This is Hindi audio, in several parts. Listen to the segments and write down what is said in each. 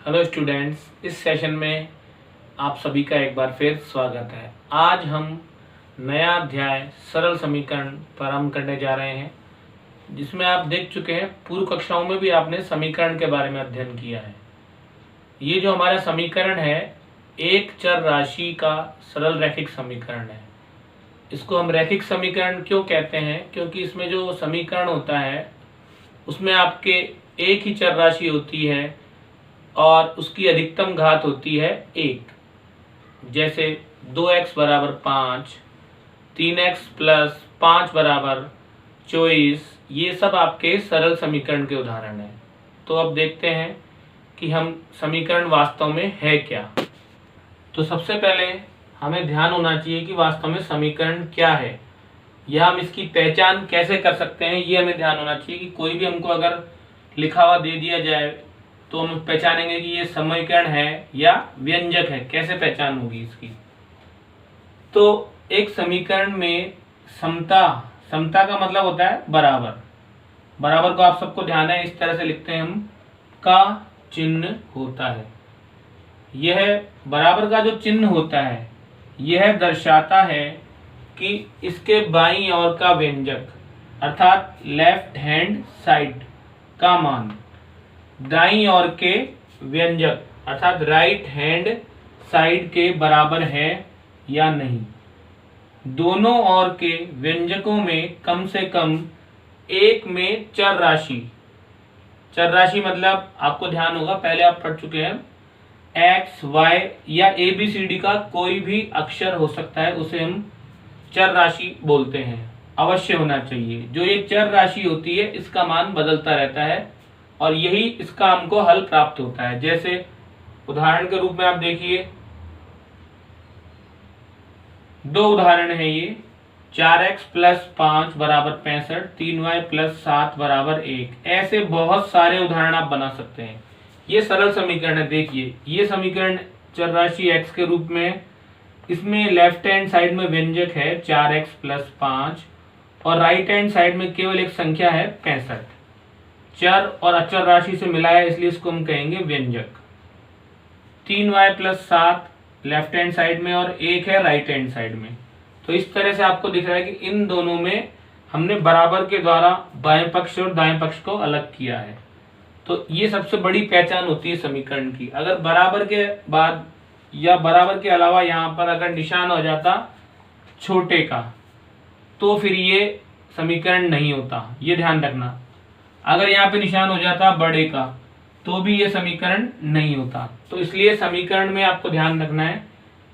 हेलो स्टूडेंट्स, इस सेशन में आप सभी का एक बार फिर स्वागत है। आज हम नया अध्याय सरल समीकरण प्रारंभ करने जा रहे हैं, जिसमें आप देख चुके हैं पूर्व कक्षाओं में भी आपने समीकरण के बारे में अध्ययन किया है। ये जो हमारा समीकरण है एक चर राशि का सरल रैखिक समीकरण है। इसको हम रैखिक समीकरण क्यों कहते हैं? क्योंकि इसमें जो समीकरण होता है उसमें आपके एक ही चर राशि होती है और उसकी अधिकतम घात होती है 1। जैसे 2x बराबर 5, 3x प्लस 5 बराबर 24, ये सब आपके सरल समीकरण के उदाहरण हैं। तो अब देखते हैं कि हम समीकरण वास्तव में है क्या। तो सबसे पहले हमें ध्यान होना चाहिए कि वास्तव में समीकरण क्या है, या हम इसकी पहचान कैसे कर सकते हैं, ये हमें ध्यान होना चाहिए कि कोई भी हमको अगर लिखा हुआ दे दिया जाए तो हम पहचानेंगे कि ये समीकरण है या व्यंजक है। कैसे पहचान होगी इसकी? तो एक समीकरण में समता का मतलब होता है बराबर। बराबर को आप सबको ध्यान है, इस तरह से लिखते हैं हम, का चिन्ह होता है। यह बराबर का जो चिन्ह होता है यह दर्शाता है कि इसके बाईं ओर का व्यंजक अर्थात लेफ्ट हैंड साइड का मान दाईं ओर के व्यंजक अर्थात राइट हैंड साइड के बराबर है या नहीं। दोनों ओर के व्यंजकों में कम से कम एक में चर राशि मतलब आपको ध्यान होगा, पहले आप पढ़ चुके हैं, x, y या ABCD का कोई भी अक्षर हो सकता है, उसे हम चर राशि बोलते हैं। अवश्य होना चाहिए। जो ये चर राशि होती है इसका मान बदलता रहता है और यही इसका हमको हल प्राप्त होता है। जैसे उदाहरण के रूप में आप देखिए, दो उदाहरण है ये, 4x प्लस 5 बराबर 65, 3y प्लस 7 बराबर 1। ऐसे बहुत सारे उदाहरण आप बना सकते हैं। ये सरल समीकरण है। देखिए ये समीकरण चर राशि x के रूप में, इसमें लेफ्ट हैंड साइड में व्यंजक है 4x प्लस 5 और राइट हैंड साइड में केवल एक संख्या है 65। चर और अचर राशि से मिला है इसलिए इसको हम कहेंगे व्यंजक। 3y plus 7 left hand side में और 1 है राइट हैंड साइड में। तो इस तरह से आपको दिख रहा है कि इन दोनों में हमने बराबर के द्वारा बाएं पक्ष और दाएं पक्ष को अलग किया है। तो ये सबसे बड़ी पहचान होती है समीकरण की। अगर बराबर के बाद या बराबर के अलावा यहाँ पर अगर निशान हो जाता छोटे का तो फिर ये समीकरण नहीं होता, ये ध्यान रखना। अगर यहाँ पे निशान हो जाता बड़े का तो भी ये समीकरण नहीं होता। तो इसलिए समीकरण में आपको ध्यान रखना है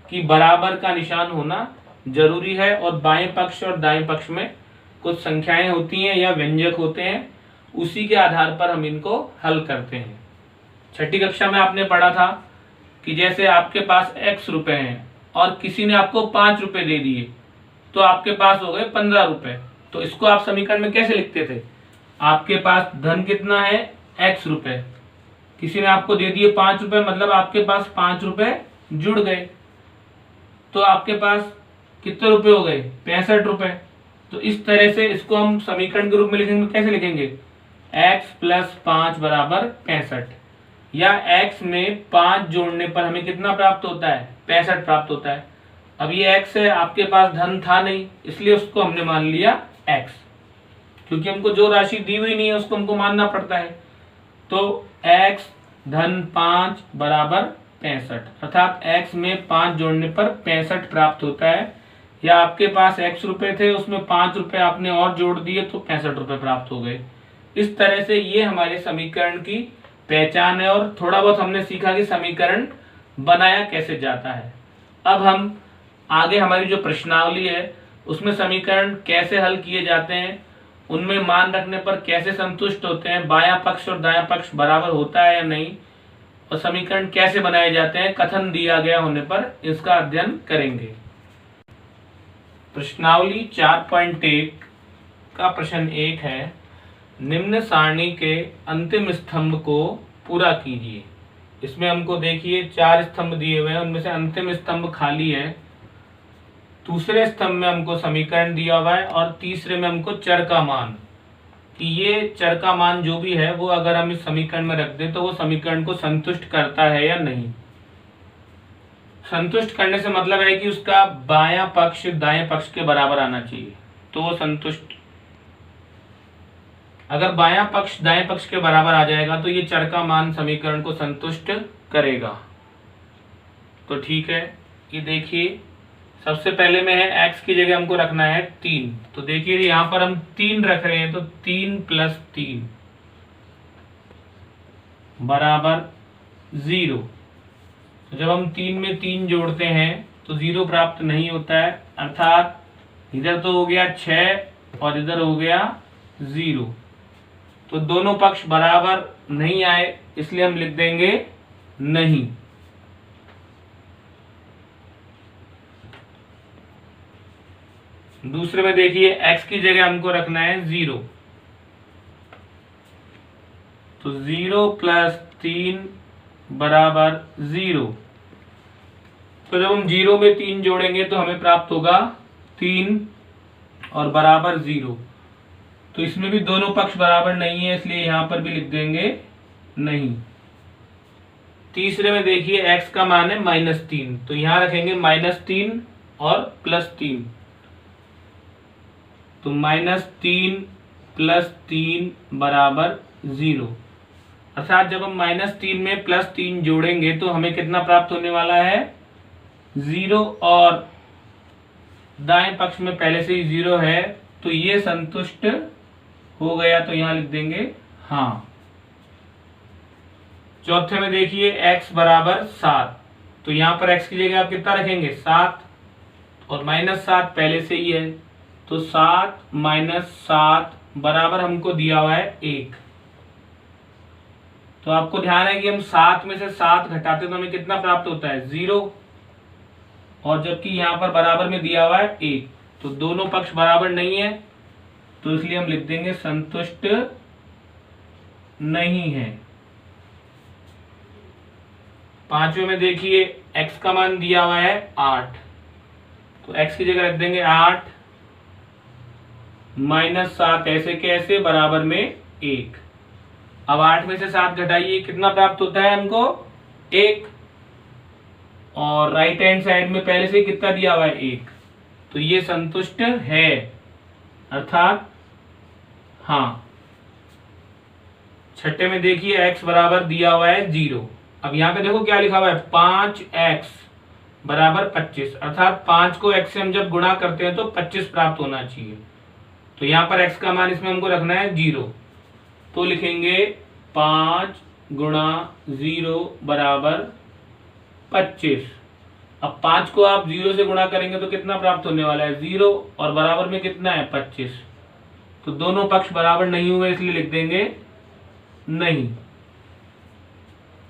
कि बराबर का निशान होना जरूरी है और बाएं पक्ष और दाएं पक्ष में कुछ संख्याएं होती हैं या व्यंजक होते हैं, उसी के आधार पर हम इनको हल करते हैं। छठी कक्षा में आपने पढ़ा था कि जैसे आपके पास x रुपए हैं और किसी ने आपको 5 रुपए दे दिए तो आपके पास हो गए 15 रुपए। तो इसको आप समीकरण में कैसे लिखते थे? आपके पास धन कितना है? x रुपए। किसी ने आपको दे दिए 5 रुपए, मतलब आपके पास 5 रुपए जुड़ गए, तो आपके पास कितने रुपए हो गए? 65 रुपए। तो इस तरह से इसको हम समीकरण के रूप में लिखेंगे। कैसे लिखेंगे? x प्लस 5 बराबर 65, या x में 5 जोड़ने पर हमें कितना प्राप्त होता है? 65 प्राप्त होता है। अब ये x है, आपके पास धन था नहीं इसलिए उसको हमने मान लिया x, क्योंकि हमको जो राशि दी हुई नहीं है उसको हमको मानना पड़ता है। तो x धन 5 बराबर 65, अर्थात x में 5 जोड़ने पर 65 प्राप्त होता है। या आपके पास x रुपए थे, उसमें 5 रुपए आपने और जोड़ दिए तो 65 रुपए प्राप्त हो गए। इस तरह से ये हमारे समीकरण की पहचान है और थोड़ा बहुत हमने सीखा कि समीकरण बनाया कैसे जाता है। अब हम आगे हमारी जो प्रश्नावली है उसमें समीकरण कैसे हल किए जाते हैं, उनमें मान रखने पर कैसे संतुष्ट होते हैं, बायां पक्ष और दायां पक्ष बराबर होता है या नहीं, और समीकरण कैसे बनाए जाते हैं कथन दिया गया होने पर, इसका अध्ययन करेंगे। प्रश्नावली 4.1 का प्रश्न 1 है, निम्न सारणी के अंतिम स्तंभ को पूरा कीजिए। इसमें हमको देखिए 4 स्तंभ दिए हुए हैं, उनमें से अंतिम स्तंभ खाली है। दूसरे स्तंभ में हमको समीकरण दिया हुआ है और तीसरे में हमको चर का मान कि ये चर का मान जो भी है वो अगर हम इस समीकरण में रख दें तो वो समीकरण को संतुष्ट करता है या नहीं। संतुष्ट करने से मतलब है कि उसका बायां पक्ष दाएं पक्ष के बराबर आना चाहिए, तो वो संतुष्ट। अगर बायां पक्ष दाएं पक्ष के बराबर आ जाएगा तो ये चर का मान समीकरण को संतुष्ट करेगा। तो ठीक है, ये देखिए सबसे पहले में है x की जगह हमको रखना है 3। तो देखिए यहां पर हम 3 रख रहे हैं, तो 3 + 3 बराबर 0। जब हम 3 में 3 जोड़ते हैं तो 0 प्राप्त नहीं होता है, अर्थात इधर तो हो गया 6 और इधर हो गया 0। तो दोनों पक्ष बराबर नहीं आए, इसलिए हम लिख देंगे नहीं। दूसरे में देखिए x की जगह हमको रखना है 0। तो 0 + 3 बराबर 0। तो जब हम 0 में 3 जोड़ेंगे तो हमें प्राप्त होगा 3 और बराबर 0। तो इसमें भी दोनों पक्ष बराबर नहीं है, इसलिए यहां पर भी लिख देंगे नहीं। तीसरे में देखिए x का मान है -3, तो यहां रखेंगे -3 और +3। तो -3 + 3 बराबर 0। अर्थात जब हम -3 में +3 जोड़ेंगे तो हमें कितना प्राप्त होने वाला है 0, और दाएं पक्ष में पहले से ही 0 है, तो ये संतुष्ट हो गया, तो यहां लिख देंगे हाँ। चौथे में देखिए x बराबर 7, तो यहां पर x की जगह आप कितना रखेंगे 7, और -7 पहले से ही है, तो 7 - 7 बराबर हमको दिया हुआ है 1। तो आपको ध्यान है कि हम 7 में से 7 घटाते तो हमें कितना प्राप्त होता है 0, और जबकि यहां पर बराबर में दिया हुआ है 1, तो दोनों पक्ष बराबर नहीं है, तो इसलिए हम लिख देंगे संतुष्ट नहीं है। पांचवें में देखिए x का मान दिया हुआ है 8, तो x की जगह रख देंगे 8 -7 ऐसे कैसे बराबर में 1। अब 8 में से 7 घटाइए, कितना प्राप्त होता है हमको 1, और राइट हैंड साइड में पहले से कितना दिया हुआ है 1, तो ये संतुष्ट है, अर्थात हाँ। छठे में देखिए x बराबर दिया हुआ है 0। अब यहाँ पे देखो क्या लिखा हुआ है 5x बराबर 25, अर्थात 5 को x से हम जब गुणा करते हैं तो 25 प्राप्त होना चाहिए। तो यहाँ पर x का मान इसमें हमको रखना है 0, तो लिखेंगे 5 × 0 बराबर 25। अब 5 को आप 0 से गुणा करेंगे तो कितना प्राप्त होने वाला है 0, और बराबर में कितना है 25। तो दोनों पक्ष बराबर नहीं हुए, इसलिए लिख देंगे नहीं।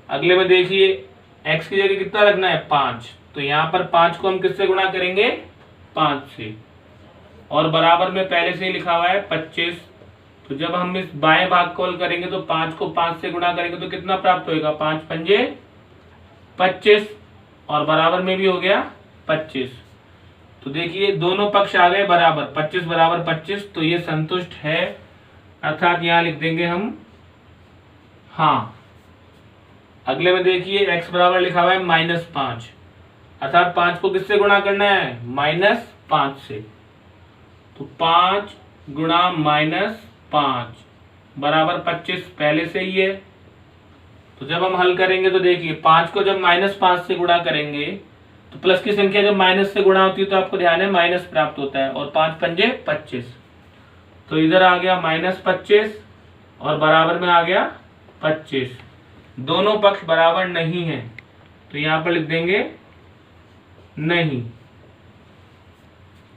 अगले में देखिए x की जगह कितना रखना है 5, तो यहाँ पर 5 को हम किससे गुणा करेंगे 5 से, और बराबर में पहले से ही लिखा हुआ है 25। तो जब हम इस बाएं भाग को हल करेंगे तो 5 को 5 से गुणा करेंगे तो कितना प्राप्त होगा 5 × 5 = 25, और बराबर में भी हो गया 25। तो देखिए दोनों पक्ष आ गए बराबर, 25 बराबर 25, तो ये संतुष्ट है, अर्थात यहां लिख देंगे हम हाँ। अगले में देखिए x बराबर लिखा हुआ है -5, अर्थात 5 को किससे गुणा करना है -5 से, तो 5 × -5 बराबर 25 पहले से ही है। तो जब हम हल करेंगे तो देखिए 5 को जब -5 से गुणा करेंगे तो प्लस की संख्या जब माइनस से गुणा होती है तो आपको ध्यान है माइनस प्राप्त होता है, और 5 × 5 = 25, तो इधर आ गया -25 और बराबर में आ गया 25। दोनों पक्ष बराबर नहीं है, तो यहां पर लिख देंगे नहीं।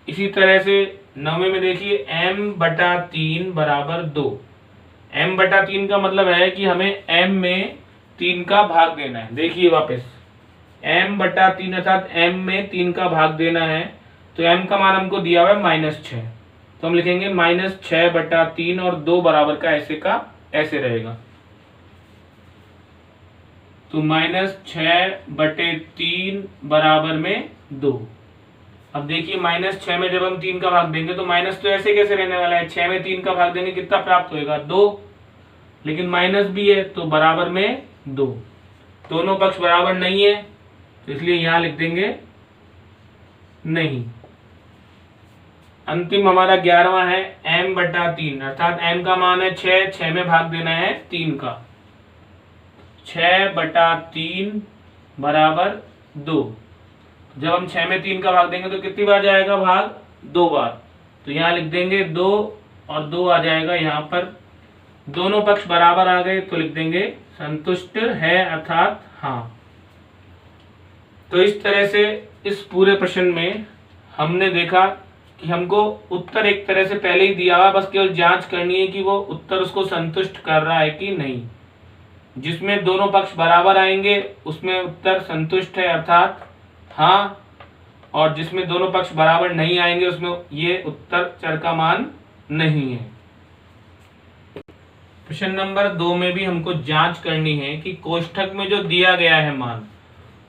इसी तरह से 9वें में देखिए m/3 = 2। m/3 का मतलब है कि हमें m में 3 का भाग देना है। देखिए वापस m/3 अर्थात m में 3 का भाग देना है, तो m का मान हमको दिया हुआ है -6, तो हम लिखेंगे -6/3 और 2 बराबर का ऐसे रहेगा, तो -6/3 बराबर में 2। अब देखिए -6 में जब हम 3 का भाग देंगे तो माइनस तो ऐसे कैसे रहने वाला है, 6 में 3 का भाग देंगे कितना प्राप्त होएगा 2, लेकिन माइनस भी है तो बराबर में 2, दोनों पक्ष बराबर नहीं है तो इसलिए यहां लिख देंगे नहीं। अंतिम हमारा 11वां है m/3, अर्थात m का मान है 6, 6 में भाग देना है 3 का, 6/3 बराबर 2। जब हम 6 में 3 का भाग देंगे तो कितनी बार जाएगा भाग, 2 बार, तो यहाँ लिख देंगे 2 और 2 आ जाएगा यहाँ पर, दोनों पक्ष बराबर आ गए तो लिख देंगे संतुष्ट है अर्थात हाँ। तो इस तरह से इस पूरे प्रश्न में हमने देखा कि हमको उत्तर एक तरह से पहले ही दिया हुआ, बस केवल जांच करनी है कि वो उत्तर उसको संतुष्ट कर रहा है कि नहीं। जिसमें दोनों पक्ष बराबर आएंगे उसमें उत्तर संतुष्ट है अर्थात हाँ, और जिसमें दोनों पक्ष बराबर नहीं आएंगे उसमें ये उत्तर चर का मान नहीं है। प्रश्न नंबर 2 में भी हमको जांच करनी है कि कोष्ठक में जो दिया गया है मान,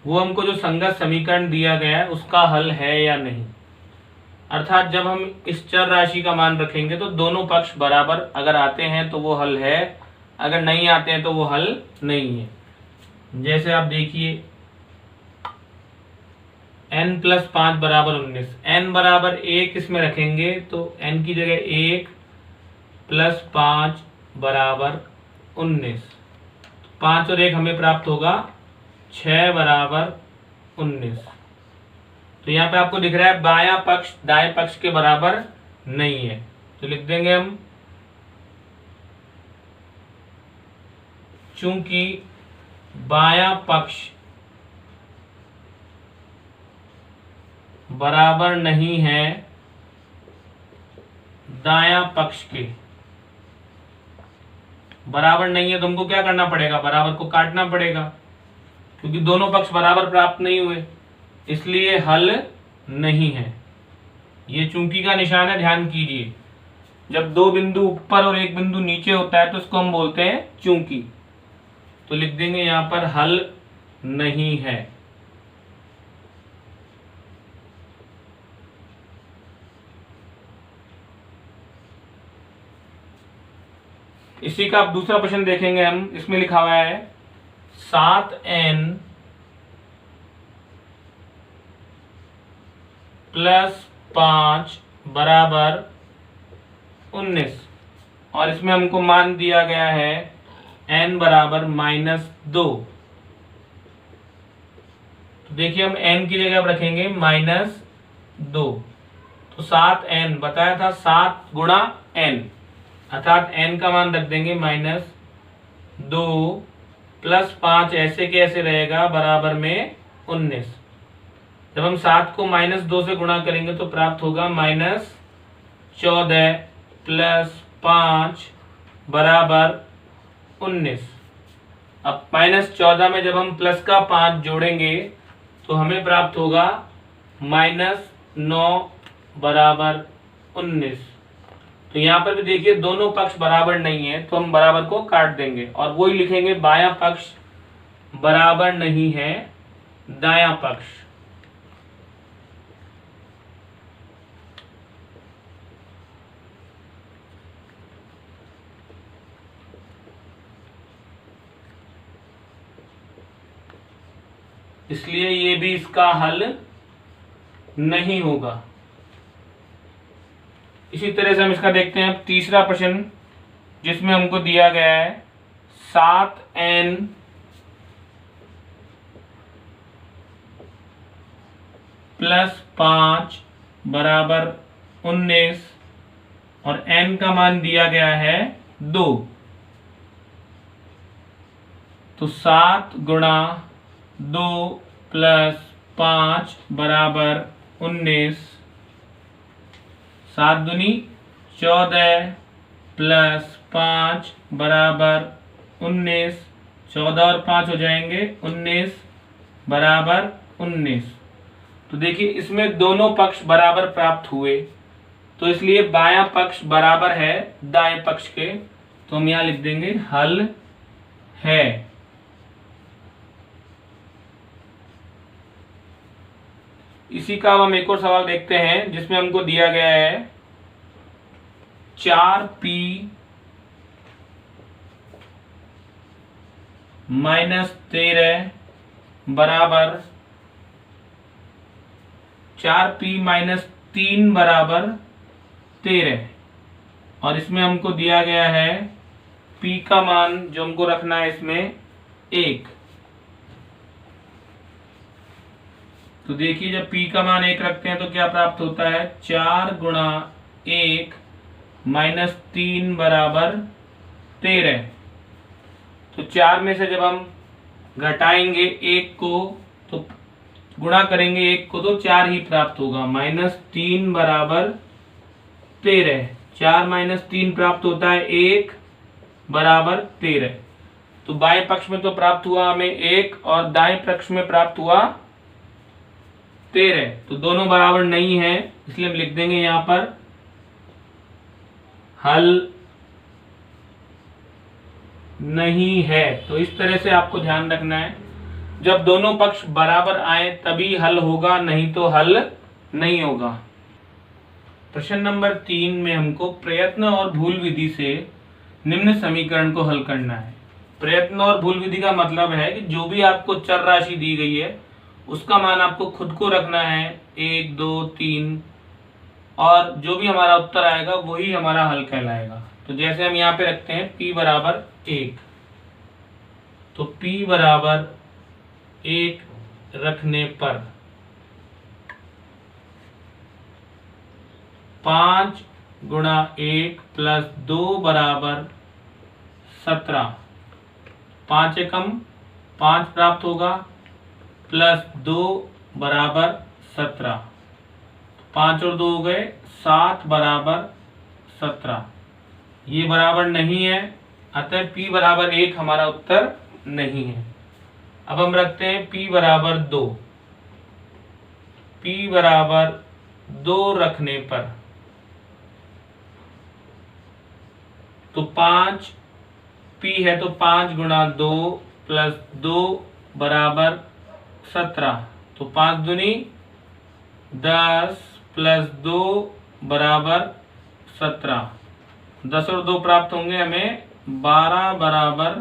वो हमको जो संगत समीकरण दिया गया है उसका हल है या नहीं। अर्थात जब हम इस चर राशि का मान रखेंगे तो दोनों पक्ष बराबर अगर आते हैं तो वो हल है, अगर नहीं आते हैं तो वो हल नहीं है। जैसे आप देखिए n + 5 = 19, n बराबर 1 इसमें रखेंगे तो n की जगह 1 + 5 = 19, 5 और 1 हमें प्राप्त होगा 6 = 19। तो यहाँ पे आपको दिख रहा है बायां पक्ष दाएं पक्ष के बराबर नहीं है, तो लिख देंगे हम चूंकि बायां पक्ष बराबर नहीं है दायां पक्ष के, बराबर नहीं है तो हमको क्या करना पड़ेगा, बराबर को काटना पड़ेगा, क्योंकि दोनों पक्ष बराबर प्राप्त नहीं हुए इसलिए हल नहीं है। ये चूंकि का निशान है, ध्यान कीजिए। जब 2 बिंदु ऊपर और 1 बिंदु नीचे होता है तो इसको हम बोलते हैं चूंकि, तो लिख देंगे यहां पर हल नहीं है। इसी का अब दूसरा प्रश्न देखेंगे हम। इसमें लिखा हुआ है 7n + 5 = 19, और इसमें हमको मान दिया गया है n = -2। तो देखिए हम n की जगह रखेंगे -2, तो 7n बताया था 7 × n, अर्थात n का मान रख देंगे -2 + 5 ऐसे के ऐसे रहेगा बराबर में 19। जब हम 7 को -2 से गुणा करेंगे तो प्राप्त होगा -14 + 5 = 19। अब -14 में जब हम प्लस का 5 जोड़ेंगे तो हमें प्राप्त होगा -9 = 19। तो यहाँ पर भी देखिए दोनों पक्ष बराबर नहीं है तो हम बराबर को काट देंगे और वही लिखेंगे बायां पक्ष बराबर नहीं है दायां पक्ष। इसलिए ये भी इसका हल नहीं होगा। इसी तरह से हम इसका देखते हैं तीसरा प्रश्न, जिसमें हमको दिया गया है 7n + 5 = 19 और n का मान दिया गया है 2। तो 7 × 2 + 5 = 19, 7 दूनी 14 + 5 = 19, 14 और 5 हो जाएंगे 19 = 19। तो देखिए इसमें दोनों पक्ष बराबर प्राप्त हुए तो इसलिए बायां पक्ष बराबर है दाएं पक्ष के, तो हम यहां लिख देंगे हल है। इसी का अब हम एक और सवाल देखते हैं जिसमें हमको दिया गया है 4p माइनस 13 बराबर 4p माइनस 3 बराबर 13, और इसमें हमको दिया गया है p का मान जो हमको रखना है इसमें 1। तो देखिए जब p का मान 1 रखते हैं तो क्या प्राप्त होता है, 4 गुणा 1 माइनस 3 बराबर 13। तो 4 में से जब हम घटाएंगे 1 को तो गुणा करेंगे 1 को तो 4 ही प्राप्त होगा, -3 बराबर 13। 4 माइनस 3 प्राप्त होता है 1 बराबर 13। तो बाएं पक्ष में तो प्राप्त हुआ हमें 1 और दाएं पक्ष में प्राप्त हुआ 13, तो दोनों बराबर नहीं है, इसलिए हम लिख देंगे यहां पर हल नहीं है। तो इस तरह से आपको ध्यान रखना है, जब दोनों पक्ष बराबर आए तभी हल होगा, नहीं तो हल नहीं होगा। प्रश्न नंबर 3 में हमको प्रयत्न और भूल विधि से निम्न समीकरण को हल करना है। प्रयत्न और भूल विधि का मतलब है कि जो भी आपको चर राशि दी गई है उसका मान आपको खुद को रखना है 1, 2, 3, और जो भी हमारा उत्तर आएगा वही हमारा हल कहलाएगा। तो जैसे हम यहाँ पे रखते हैं p बराबर 1, तो p बराबर 1 रखने पर 5 गुणा 1 प्लस 2 बराबर 17, 5 एकम 5 प्राप्त होगा, प्लस 2 बराबर 17, 5 और 2 हो गए 7 बराबर 17। ये बराबर नहीं है, अतः p बराबर 1 हमारा उत्तर नहीं है। अब हम रखते हैं p बराबर 2, p बराबर 2 रखने पर तो 5 p है तो 5 गुणा 2 प्लस 2 बराबर 17, तो 5 दूनी 10 प्लस 2 बराबर 17, 10 और 2 प्राप्त होंगे हमें 12 बराबर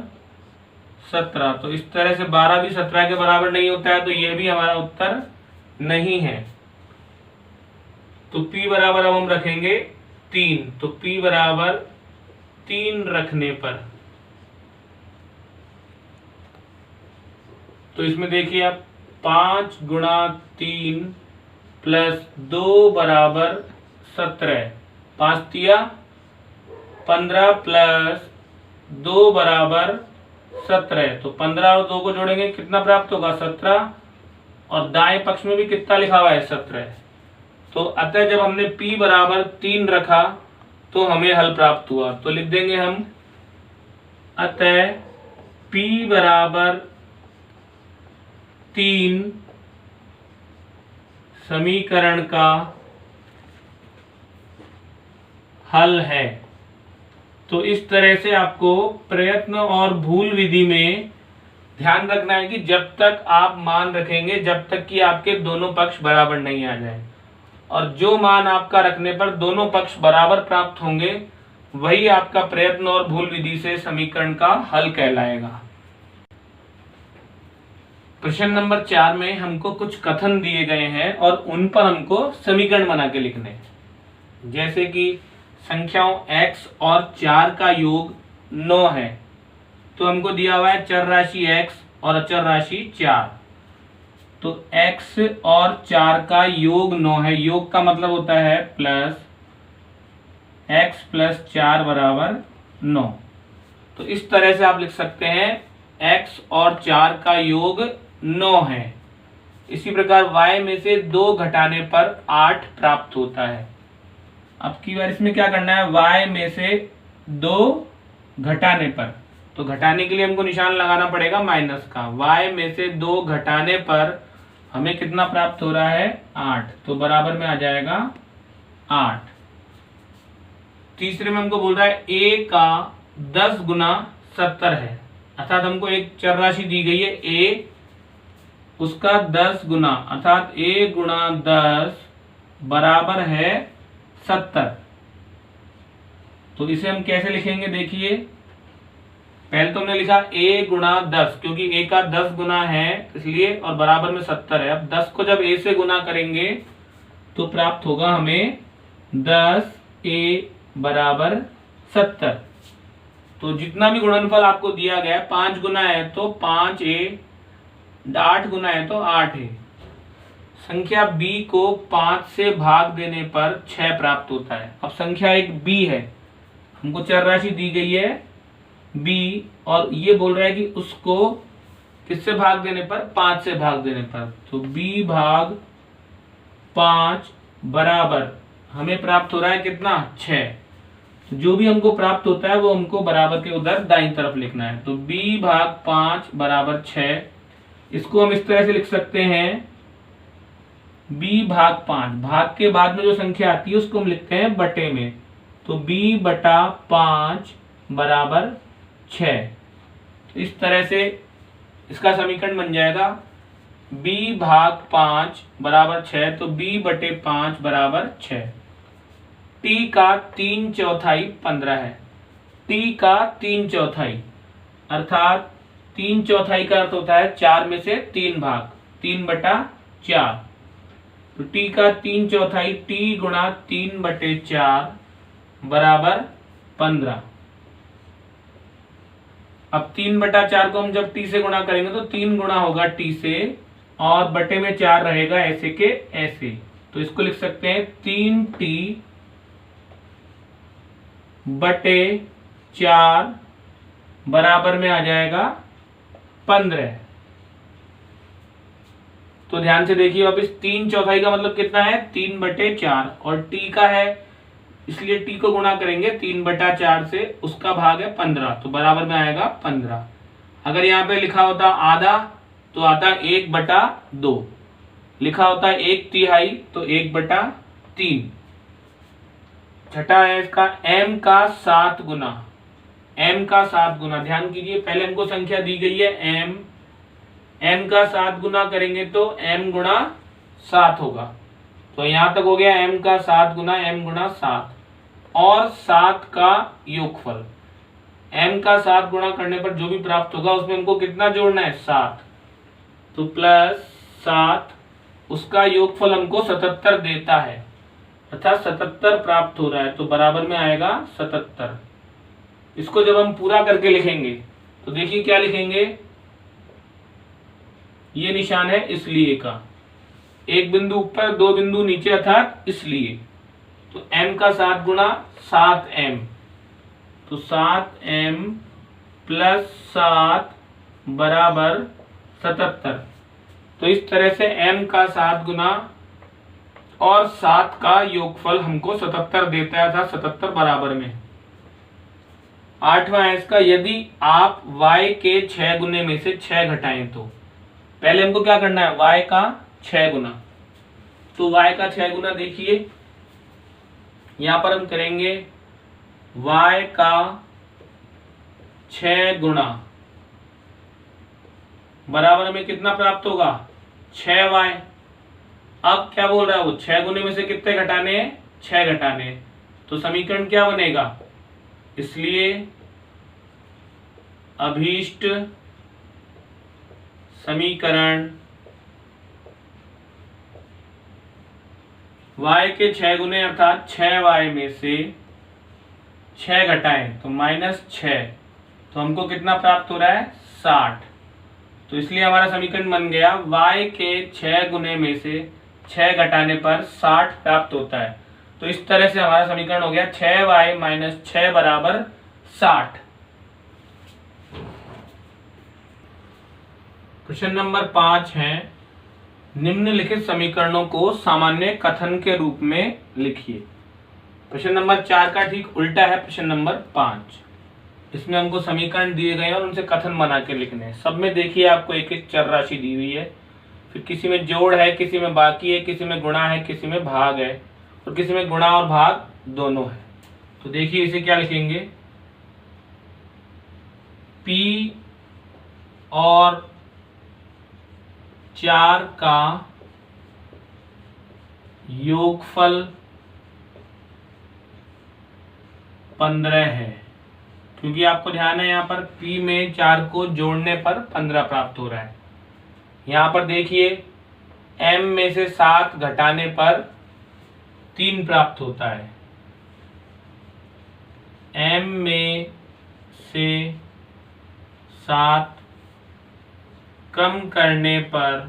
17। तो इस तरह से 12 भी 17 के बराबर नहीं होता है, तो यह भी हमारा उत्तर नहीं है। तो p बराबर अब हम रखेंगे 3, तो p बराबर 3 रखने पर तो इसमें देखिए आप 5 गुणा 3 प्लस 2 बराबर 17, 5 तिया 15 प्लस 2 बराबर 17, तो 15 और 2 को जोड़ेंगे कितना प्राप्त होगा 17, और दाएं पक्ष में भी कितना लिखा हुआ है 17। तो अतः जब हमने p बराबर 3 रखा तो हमें हल प्राप्त हुआ, तो लिख देंगे हम अतः p बराबर 3 समीकरण का हल है। तो इस तरह से आपको प्रयत्न और भूल विधि में ध्यान रखना है कि जब तक आप मान रखेंगे जब तक कि आपके दोनों पक्ष बराबर नहीं आ जाए, और जो मान आपका रखने पर दोनों पक्ष बराबर प्राप्त होंगे वही आपका प्रयत्न और भूल विधि से समीकरण का हल कहलाएगा। प्रश्न नंबर 4 में हमको कुछ कथन दिए गए हैं और उन पर हमको समीकरण बना के लिखने हैं। जैसे कि संख्याओं x और 4 का योग 9 है, तो हमको दिया हुआ है चर राशि x और अचर राशि 4। तो x और 4 का योग 9 है, योग का मतलब होता है प्लस x प्लस 4 बराबर 9। तो इस तरह से आप लिख सकते हैं x और 4 का योग 9 है। इसी प्रकार y में से 2 घटाने पर 8 प्राप्त होता है। अब की बार इसमें क्या करना है, y में से 2 घटाने पर, तो घटाने के लिए हमको निशान लगाना पड़ेगा माइनस का। y में से 2 घटाने पर हमें कितना प्राप्त हो रहा है 8, तो बराबर में आ जाएगा 8। तीसरे में हमको बोल रहा है a का 10 गुना 70 है, अर्थात हमको एक चर राशि दी गई है a उसका 10 गुना अर्थात a गुणा 10 बराबर है 70। तो इसे हम कैसे लिखेंगे देखिए, पहले तो हमने लिखा a गुणा 10 क्योंकि a का 10 गुना है इसलिए, और बराबर में 70 है। अब 10 को जब a से गुना करेंगे तो प्राप्त होगा हमें 10a बराबर 70। तो जितना भी गुणनफल आपको दिया गया है 5 गुना है तो 5a, 8 गुना है तो 8a। संख्या b को 5 से भाग देने पर 6 प्राप्त होता है। अब संख्या एक b है, हमको चर राशि दी गई है b, और ये बोल रहा है कि उसको किससे भाग देने पर, 5 से भाग देने पर। तो b भाग 5 बराबर हमें प्राप्त हो रहा है कितना, 6। तो जो भी हमको प्राप्त होता है वो हमको बराबर के उधर दाईं तरफ लिखना है। तो b भाग 5 बराबर 6। इसको हम इस तरह से लिख सकते हैं, b भाग 5, भाग के बाद में जो संख्या आती है उसको हम लिखते हैं बटे में। तो b बटा 5 बराबर 6। तो इस तरह से इसका समीकरण बन जाएगा b भाग 5 बराबर 6। तो b बटे 5 बराबर 6। t का 3/4 15 है। t का 3/4 अर्थात 3/4 का अर्थ होता है 4 में से 3 भाग, 3/4। तो t का 3/4 t गुणा 3/4 बराबर 15। अब 3/4 को हम जब t से गुणा करेंगे तो 3 गुणा होगा t से, और बटे में 4 रहेगा ऐसे के ऐसे। तो इसको लिख सकते हैं 3t बटे 4 बराबर में आ जाएगा 15। तो ध्यान से देखिए, अब इस 3/4 का मतलब कितना है, 3/4, और t का है इसलिए t को गुणा करेंगे 3/4 से, उसका भाग है 15, तो बराबर में आएगा 15। अगर यहाँ पे लिखा होता आधा तो आता 1/2, लिखा होता 1/3 तो 1/3। छठा है इसका m का 7 गुना, m का 7 गुना। ध्यान कीजिए, पहले हमको संख्या दी गई है m का 7 गुना करेंगे तो m गुणा 7 होगा। तो यहां तक हो गया m का 7 गुना m गुणा 7, और 7 का योगफल। m का 7 गुणा करने पर जो भी प्राप्त होगा उसमें हमको कितना जोड़ना है, 7। तो प्लस 7, उसका योगफल हमको 77 देता है, अर्थात 77 प्राप्त हो रहा है। तो बराबर में आएगा 77। इसको जब हम पूरा करके लिखेंगे तो देखिए क्या लिखेंगे, ये निशान है इसलिए का, एक बिंदु ऊपर 2 बिंदु नीचे अर्थात इसलिए। तो m का 7 गुना 7m, तो 7m प्लस 7 बराबर 77। तो इस तरह से m का 7 गुना और 7 का योगफल हमको 77 देता है, था 77 बराबर में। 8वां है इसका, यदि आप y के 6 गुने में से 6 घटाएं तो पहले हमको क्या करना है, y का 6 गुना। तो y का 6 गुना देखिए यहां पर हम करेंगे y का 6 गुना बराबर में कितना प्राप्त होगा, 6y। अब क्या बोल रहा है वो, 6 गुने में से कितने घटाने हैं, 6 घटाने हैं। तो समीकरण क्या बनेगा, इसलिए अभीष्ट समीकरण y के 6 गुने अर्थात 6y में से 6 घटाएं तो -6, तो हमको कितना प्राप्त हो रहा है, 60। तो इसलिए हमारा समीकरण बन गया y के 6 गुने में से 6 घटाने पर 60 प्राप्त होता है। तो इस तरह से हमारा समीकरण हो गया 6y - 6 बराबर 60। प्रश्न नंबर 5 है, निम्नलिखित समीकरणों को सामान्य कथन के रूप में लिखिए। प्रश्न नंबर 4 का ठीक उल्टा है प्रश्न नंबर 5। इसमें हमको समीकरण दिए गए और उनसे कथन बना के लिखने हैं। सब में देखिए आपको एक एक चर राशि दी हुई है, फिर किसी में जोड़ है, किसी में बाकी है, किसी में गुणा है, किसी में भाग है, और किसी में गुणा और भाग दोनों है। तो देखिए इसे क्या लिखेंगे, p और 4 का योगफल 15 है, क्योंकि आपको ध्यान है यहाँ पर P में 4 को जोड़ने पर 15 प्राप्त हो रहा है। यहाँ पर देखिए M में से 7 घटाने पर 3 प्राप्त होता है। M में से 7 कम करने पर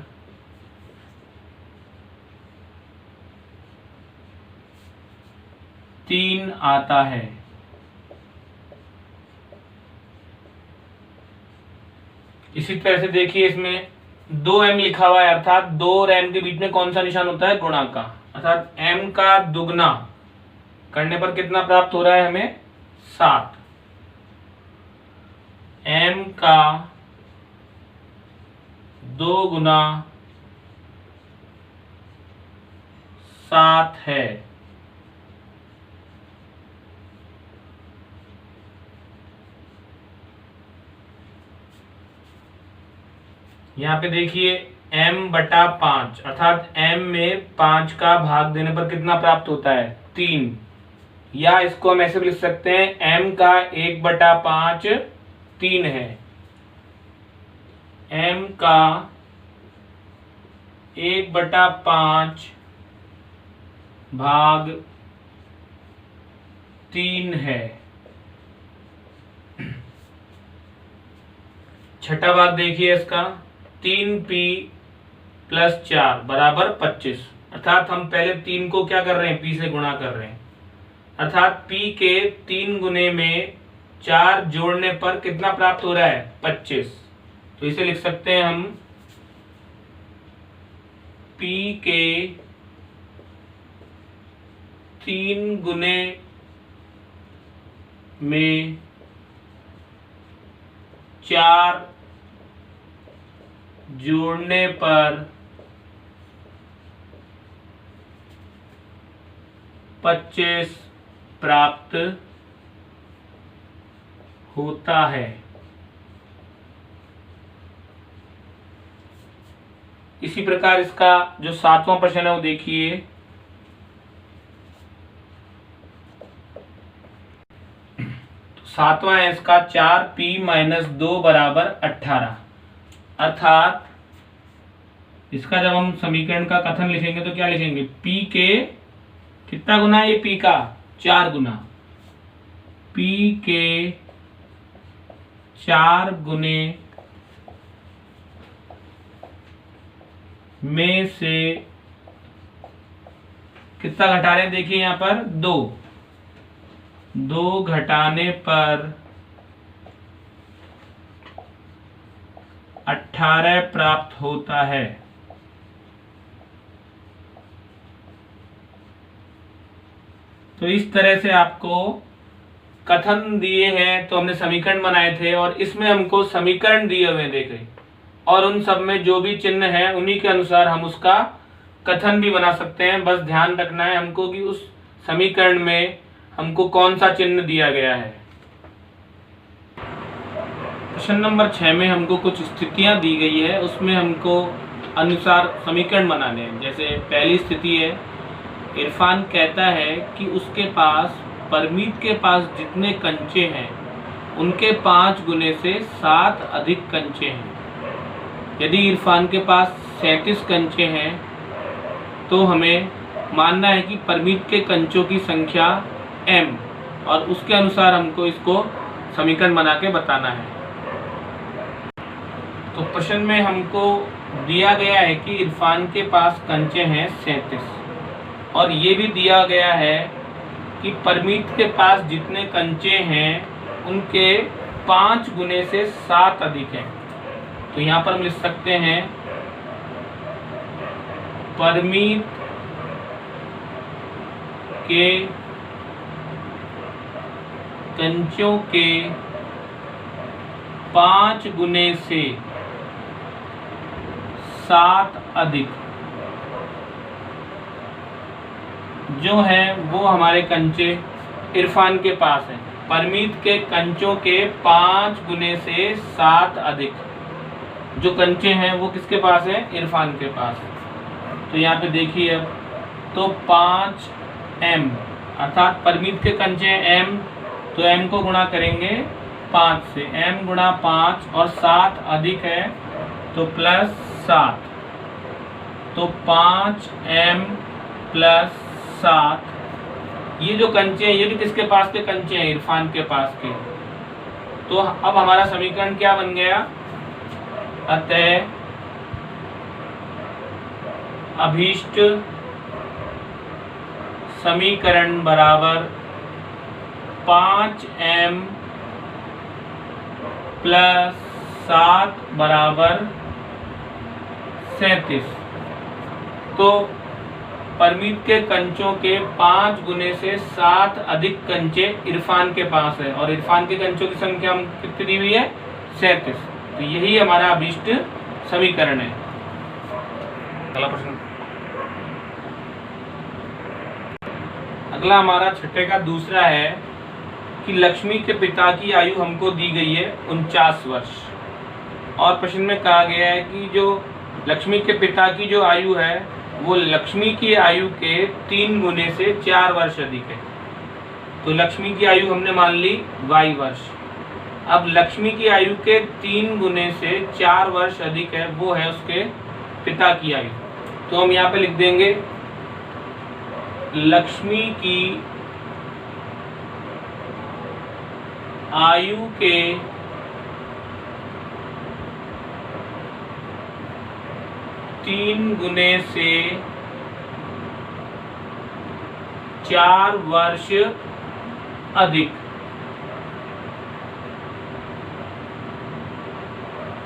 3 आता है। इसी तरह से देखिए इसमें 2m लिखा हुआ है, अर्थात 2 और m के बीच में कौन सा निशान होता है? गुणा का, अर्थात m का दुगना करने पर कितना प्राप्त हो रहा है हमें? 7। m का 2 गुना 7 है। यहाँ पे देखिए m/5 अर्थात m में 5 का भाग देने पर कितना प्राप्त होता है? 3। या इसको हम ऐसे भी लिख सकते हैं m का 1/5 3 है। m का 1/5 भाग 3 है। छठा भाग देखिए इसका, 3p + 4 बराबर 25, अर्थात हम पहले 3 को क्या कर रहे हैं? p से गुणा कर रहे हैं, अर्थात p के 3 गुने में 4 जोड़ने पर कितना प्राप्त हो रहा है? 25। तो इसे लिख सकते हैं हम p के 3 गुने में 4 जोड़ने पर 25 प्राप्त होता है। इसी प्रकार इसका जो 7वां प्रश्न है वो देखिए, सातवां है इसका 4p - 2 बराबर 18, अर्थात इसका जब हम समीकरण का कथन लिखेंगे तो क्या लिखेंगे? p के कितना गुना है? ये p का 4 गुना, p के 4 गुने में से कितना घटा रहे हैं? देखिए यहाँ पर 2 घटाने पर 18 प्राप्त होता है। तो इस तरह से आपको कथन दिए हैं तो हमने समीकरण बनाए थे, और इसमें हमको समीकरण दिए हुए देखे और उन सब में जो भी चिन्ह है उन्हीं के अनुसार हम उसका कथन भी बना सकते हैं। बस ध्यान रखना है हमको कि उस समीकरण में हमको कौन सा चिन्ह दिया गया है। प्रश्न नंबर 6 में हमको कुछ स्थितियां दी गई है, उसमें हमको अनुसार समीकरण बनाने हैं। जैसे पहली स्थिति है, इरफान कहता है कि उसके पास परमीत के पास जितने कंचे हैं उनके 5 गुने से 7 अधिक कंचे हैं। यदि इरफान के पास 37 कंचे हैं तो हमें मानना है कि परमीत के कंचों की संख्या m, और उसके अनुसार हमको इसको समीकरण बना के बताना है। तो प्रश्न में हमको दिया गया है कि इरफान के पास कंचे हैं 37, और ये भी दिया गया है कि परमीत के पास जितने कंचे हैं उनके 5 गुने से 7 अधिक हैं। तो यहाँ पर हम लिख सकते हैं परमीत के कंचों के 5 गुने से 7 अधिक जो है वो हमारे कंचे इरफान के पास हैं। परमीत के कंचों के 5 गुने से 7 अधिक, जो कंचे हैं वो किसके पास है, इरफान के पास। तो यहाँ पे देखिए अब, तो 5m अर्थात परमीत के कंचे हैं m, तो m को गुणा करेंगे 5 से, m गुणा 5 और 7 अधिक है तो प्लस 7, तो 5m प्लस 7। ये जो कंचे हैं ये भी किसके पास के कंचे हैं, इरफान के पास के। तो अब हमारा समीकरण क्या बन गया, अतः अभीष्ट समीकरण बराबर 5m प्लस 7 बराबर 37। तो परमीत के कंचों के 5 गुने से 7 अधिक कंचे इरफान के पास है, और इरफान के कंचों की संख्या हम कितनी दी हुई है, 37। तो यही हमारा अभीष्ट समीकरण है। अगला प्रश्न, अगला हमारा छठे का दूसरा है कि लक्ष्मी के पिता की आयु हमको दी गई है 49 वर्ष, और प्रश्न में कहा गया है कि जो लक्ष्मी के पिता की जो आयु है वो लक्ष्मी की आयु के 3 गुने से 4 वर्ष अधिक है। तो लक्ष्मी की आयु हमने मान ली y वर्ष। अब लक्ष्मी की आयु के 3 गुने से 4 वर्ष अधिक है, वो है उसके पिता की आयु। तो हम यहाँ पे लिख देंगे लक्ष्मी की आयु के 3 गुने से 4 वर्ष अधिक,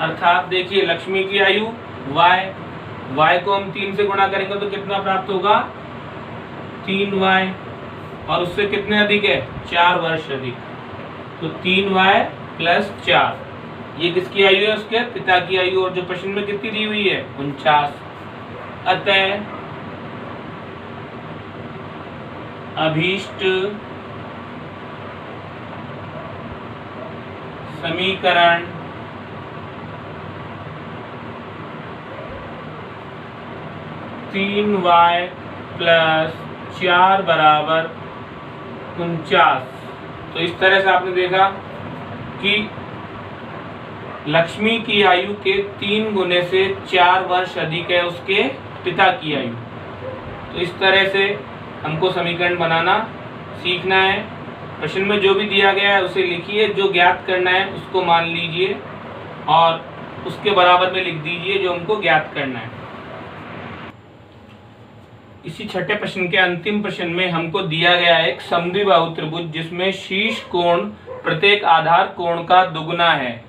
अर्थात देखिए लक्ष्मी की आयु y को हम 3 से गुणा करेंगे तो कितना प्राप्त होगा, 3y, और उससे कितने अधिक है, 4 वर्ष अधिक। तो 3y प्लस 4, ये किसकी आयु है, उसके पिता की आयु, और जो प्रश्न में कितनी दी हुई है, 49। अतः अभीष्ट समीकरण तीन y प्लस 4 बराबर 49। तो इस तरह से आपने देखा कि लक्ष्मी की आयु के 3 गुने से 4 वर्ष अधिक है उसके पिता की आयु। तो इस तरह से हमको समीकरण बनाना सीखना है। प्रश्न में जो भी दिया गया है उसे लिखिए, जो ज्ञात करना है उसको मान लीजिए और उसके बराबर में लिख दीजिए जो हमको ज्ञात करना है। इसी छठे प्रश्न के अंतिम प्रश्न में हमको दिया गया है एक समद्विबाहु त्रिभुज जिसमें शीर्ष कोण प्रत्येक आधार कोण का दुगुना है।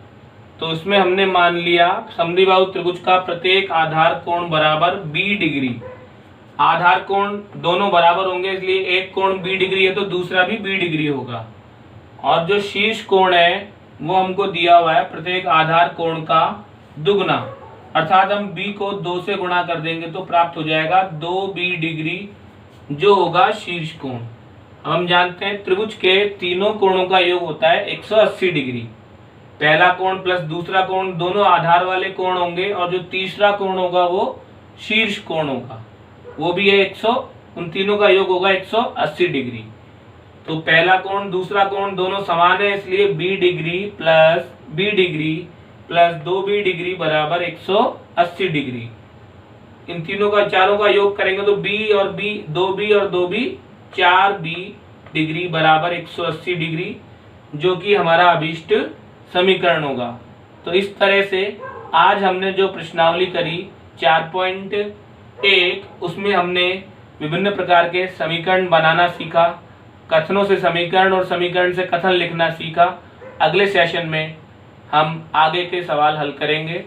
तो इसमें हमने मान लिया समद्विबाहु त्रिभुज का प्रत्येक आधार कोण बराबर 20 डिग्री। आधार कोण दोनों बराबर होंगे, इसलिए एक कोण 20 डिग्री है तो दूसरा भी 20 डिग्री होगा। और जो शीर्ष कोण है वो हमको दिया हुआ है प्रत्येक आधार कोण का दुगुना, अर्थात हम b को 2 से गुणा कर देंगे तो प्राप्त हो जाएगा 2b डिग्री जो होगा शीर्ष कोण। अब हम जानते हैं त्रिभुज के तीनों कोणों का योग होता है 180 डिग्री। पहला कोण प्लस दूसरा कोण दोनों आधार वाले कोण होंगे और जो तीसरा कोण होगा वो शीर्ष कोण होगा, वो भी है 100, उन तीनों का योग होगा 180 डिग्री। तो पहला कोण दूसरा कोण दोनों समान है, इसलिए b degree plus 2b degree बराबर 180 डिग्री। इन तीनों का चारों का योग करेंगे तो b और b 2b और 2b 4b डिग्री बराबर 180 डिग्री, जो कि हमारा अभीष्ट समीकरण होगा। तो इस तरह से आज हमने जो प्रश्नावली करी 4.1 उसमें हमने विभिन्न प्रकार के समीकरण बनाना सीखा, कथनों से समीकरण और समीकरण से कथन लिखना सीखा। अगले सेशन में हम आगे के सवाल हल करेंगे।